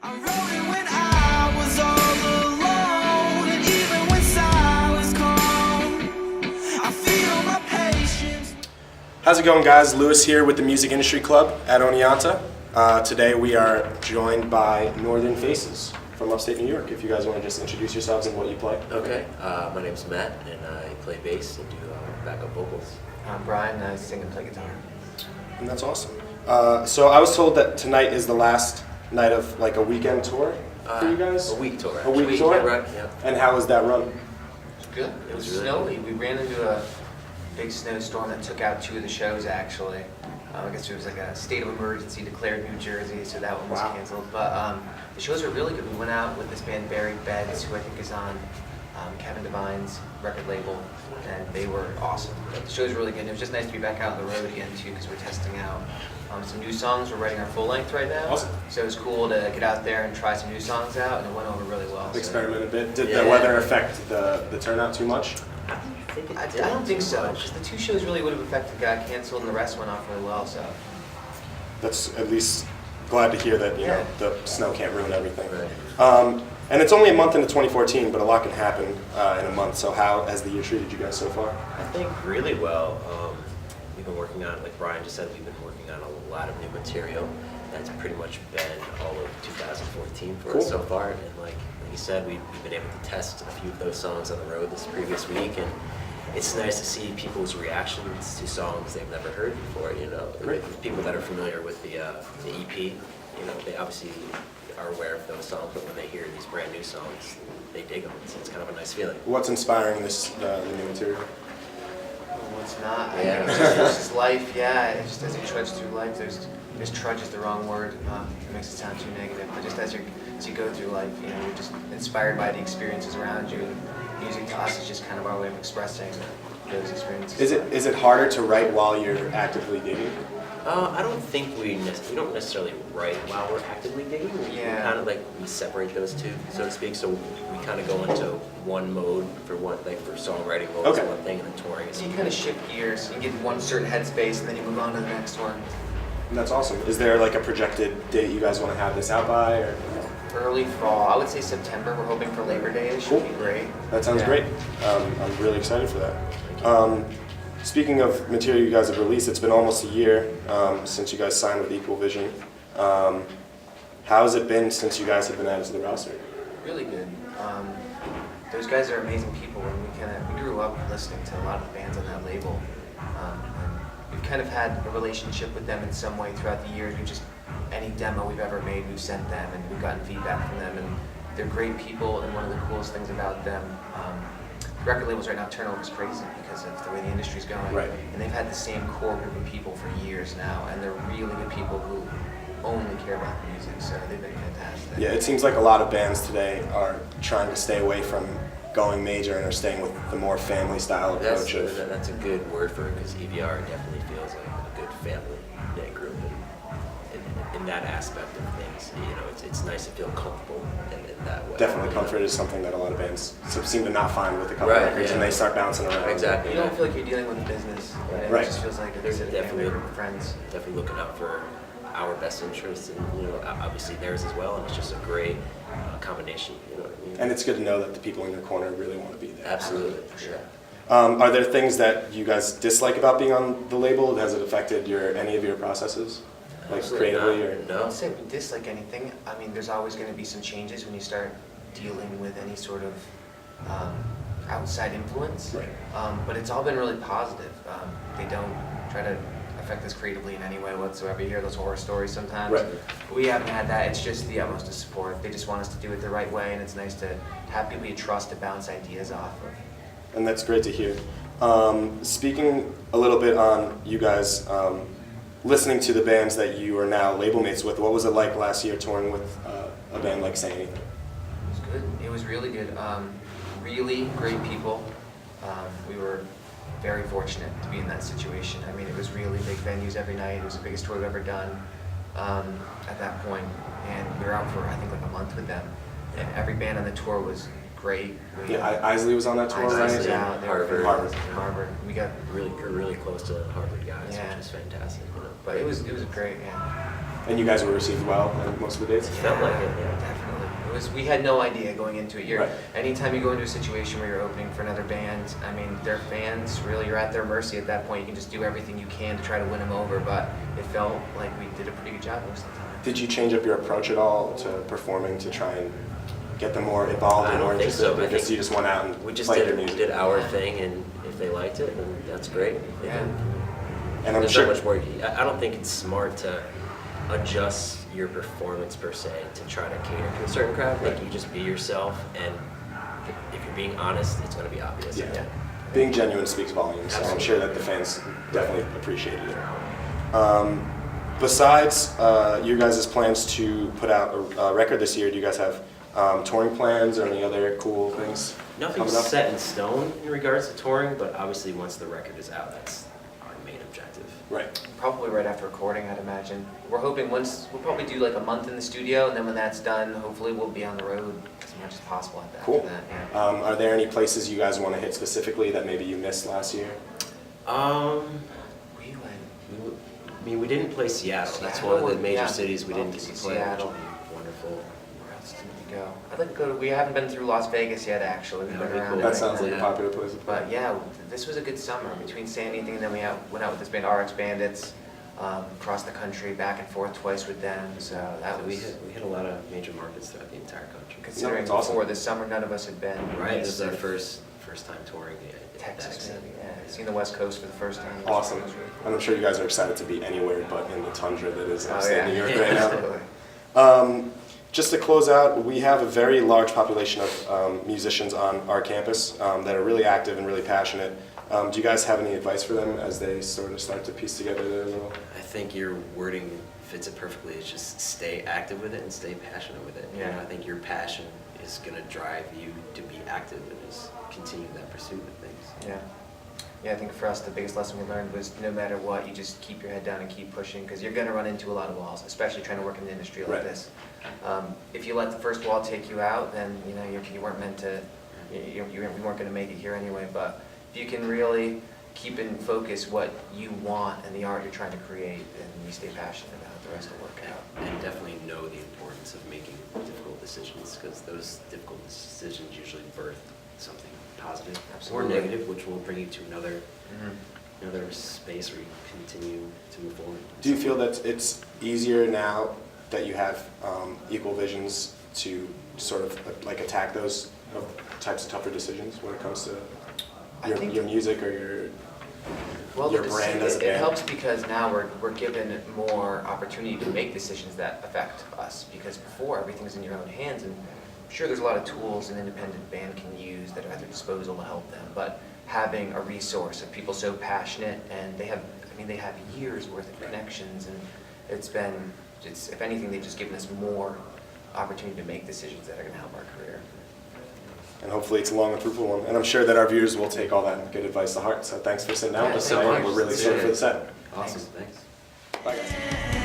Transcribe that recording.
I wrote it when I was all alone, and even when silence comes, I feel my patience. How's it going, guys? Lewis here with the Music Industry Club at Oneonta. Today we are joined by Northern Faces from upstate New York. If you guys want to just introduce yourselves and what you play. Okay, my name's Matt, and I play bass and do backup vocals. I'm Brian, and I sing and play guitar. And that's awesome. So I was told that tonight is the last night of like a weekend tour for you guys? A week tour. A week tour? Yeah, right, yeah. And how was that run? It was good. It was really snowy. We ran into a big snowstorm that took out 2 of the shows, actually. I guess it was like a state of emergency declared in New Jersey, so that one was canceled. But the shows were really good. We went out with this band, Buried Beds, who I think is on Kevin Devine's record label, and they were awesome. But the shows were really good. And it was just nice to be back out on the road again, too, because we're testing out some new songs. We're writing our full length right now. Awesome. So it was cool to get out there and try some new songs out, and it went over really well. Experiment a bit. Did the weather affect the turnout too much? I don't think so, because the 2 shows really would have affected, got canceled, and the rest went off really well, so. That's at least glad to hear that, you know, the snow can't ruin everything. Right. And it's only a month into 2014, but a lot can happen in a month. So how has the year treated you guys so far? I think really well. We've been working on, like Brian just said, we've been working on a lot of new material. That's pretty much been all of 2014 for us so far. And like you said, we've been able to test a few of those songs on the road this previous week, and it's nice to see people's reactions to songs they've never heard before. You know, people that are familiar with the EP, you know, they obviously are aware of those songs, but when they hear these brand new songs, they dig them. It's kind of a nice feeling. What's inspiring this the new material? What's not? Yeah. It's just life, yeah. It's just as you trudge through life, there's trudge is the wrong word. It makes it sound too negative. But just as you go through life, you know, you're just inspired by the experiences around you. And music to us is just kind of our way of expressing those experiences. Is it harder to write while you're actively digging? I don't think we don't necessarily write while we're actively digging. We kind of we separate those two, so to speak. So we kind of go into one mode for one, like for songwriting mode is one thing, and then touring is. So you kind of shift gears. You get in one certain headspace, and then you move on to the next one. And that's awesome. Is there like a projected date you guys want to have this out by, or? Early fall. I would say September. We're hoping for Labor Day. It should be great. That sounds great. I'm really excited for that. Speaking of material you guys have released, it's been almost a year since you guys signed with Equal Vision. How has it been since you guys have been added to the roster? Really good. Those guys are amazing people, and we grew up listening to a lot of the bands on that label. And we've kind of had a relationship with them in some way throughout the years. Any demo we've ever made, we've sent them, and we've gotten feedback from them. And they're great people, and one of the coolest things about them, record labels right now, turnover is crazy because of the way the industry's going. Right. And they've had the same core group of people for years now, and they're really good people who only care about the music, so they've been fantastic. Yeah, it seems like a lot of bands today are trying to stay away from going major and are staying with the more family style approach. That's a good word for it, because EVR definitely feels like a good family knit group. In that aspect of things, you know, it's nice to feel comfortable in that way. Definitely, comfort is something that a lot of bands seem to not find with a couple records, and they start bouncing around. Exactly. You don't feel like you're dealing with a business. It just feels like They're a definitely group of friends. Definitely looking out for our best interests, and you know, obviously theirs as well. And it's just a great combination. You know what I mean? And it's good to know that the people in your corner really want to be there. Absolutely, for sure. Are there things that you guys dislike about being on the label? Has it affected any of your processes? Like creatively, or I don't say we dislike anything. I mean, there's always going to be some changes when you start dealing with any sort of outside influence. Right. But it's all been really positive. They don't try to affect us creatively in any way whatsoever. You hear those horror stories sometimes. Right. We haven't had that. It's just the utmost of support. They just want us to do it the right way, and it's nice to have people you trust to bounce ideas off of. And that's great to hear. Speaking a little bit on you guys, listening to the bands that you are now label mates with, what was it like last year touring with a band like Say Anything? It was good. It was really good. Really great people. We were very fortunate to be in that situation. I mean, it was really big venues every night. It was the biggest tour we've ever done at that point. And we were out for, I think, like a month with them. And every band on the tour was great. Isley was on that tour, right? Yeah, Harvard. We got Really close to Harvard guys, Yeah. which is fantastic. You know? But it was great, yeah. And you guys were received well on most of the dates? Felt like it, yeah. Definitely. We had no idea going into it. Right. Anytime you go into a situation where you're opening for another band, I mean, they're fans, really, you're at their mercy at that point. You can just do everything you can to try to win them over, but it felt like we did a pretty good job most of the time. Did you change up your approach at all to performing to try and get them more involved I and more don't think interested? so. I Or just think you just went out and We just played did, their music? did our thing, and if they liked it, then that's great. Yeah. And I'm There's sure. not much more. I don't think it's smart to adjust your performance per se to try to cater to a certain crowd. Like, you just be yourself, and if you're being honest, it's going to be obvious. Yeah. Being genuine speaks volumes, so I'm Absolutely. sure that the fans definitely appreciated it. Besides you guys' plans to put out a record this year, do you guys have touring plans or any other cool things Nothing's coming up? set in stone in regards to touring, but obviously once the record is out, that's our main objective. Right. Probably right after recording, I'd imagine. We're hoping we'll probably do like a month in the studio, and then when that's done, hopefully we'll be on the road as much as possible at that. Cool. After that, yeah. Are there any places you guys want to hit specifically that maybe you missed last year? We went. I mean, we didn't play Seattle. That's Seattle, one of the major yeah. cities we Love didn't to get to see play, which Seattle. would be wonderful. Where else did we go? I'd like to go to. We haven't been through Las Vegas yet, actually. We've That'd been be around. cool. That it. sounds like a Yeah. popular place to play. But yeah, this was a good summer between San Anything, and then went out with this band RX Bandits, across the country, back and forth twice with them. So that So was we hit a lot of major markets throughout the entire country. considering that's awesome. before this summer none of us had been. Right, this is our to first time touring Texas, maybe. Yeah, seen the West Coast for the first time. Awesome. It was really cool. And I'm sure you guys are excited to be anywhere but in the tundra that is Oh, upstate yeah. New York Yeah, right now. absolutely. Just to close out, we have a very large population of musicians on our campus that are really active and really passionate. Do you guys have any advice for them as they sort of start to piece together their little... I think your wording fits it perfectly. It's just stay active with it and stay passionate with it. You Yeah. know, I think your passion is going to drive you to be active and just continue that pursuit of things. Yeah. Yeah, I think for us, the biggest lesson we learned was no matter what, you just keep your head down and keep pushing, because you're going to run into a lot of walls, especially trying to work in an industry like Right. this. If you let the first wall take you out, then you weren't meant to, you weren't going to make it here anyway. But if you can really keep in focus what you want and the art you're trying to create, and you stay passionate about it, the rest will work out. And definitely know the importance of making difficult decisions, because those difficult decisions usually birth something positive Absolutely. or negative, which will bring you to another Mhm. another space where you continue to move forward. Do you feel that it's easier now that you have equal visions to sort of like attack those types of tougher decisions when it comes to I your, think- your music or your The brand as a it band? helps because now we're given more opportunity to make decisions that affect us, because before everything's in your own hands, and I'm sure there's a lot of tools an independent band can use that are at their disposal to help them, but having a resource of people so passionate, and they have years worth of connections, and it's if anything, they've just given us more opportunity to make decisions that are going to help our career. And hopefully it's a long and fruitful one. And I'm sure that our viewers will take all that good advice to heart. So thanks for sitting down with us Yeah, today. thank you. We're really excited for the set. Awesome, thanks. Bye, guys.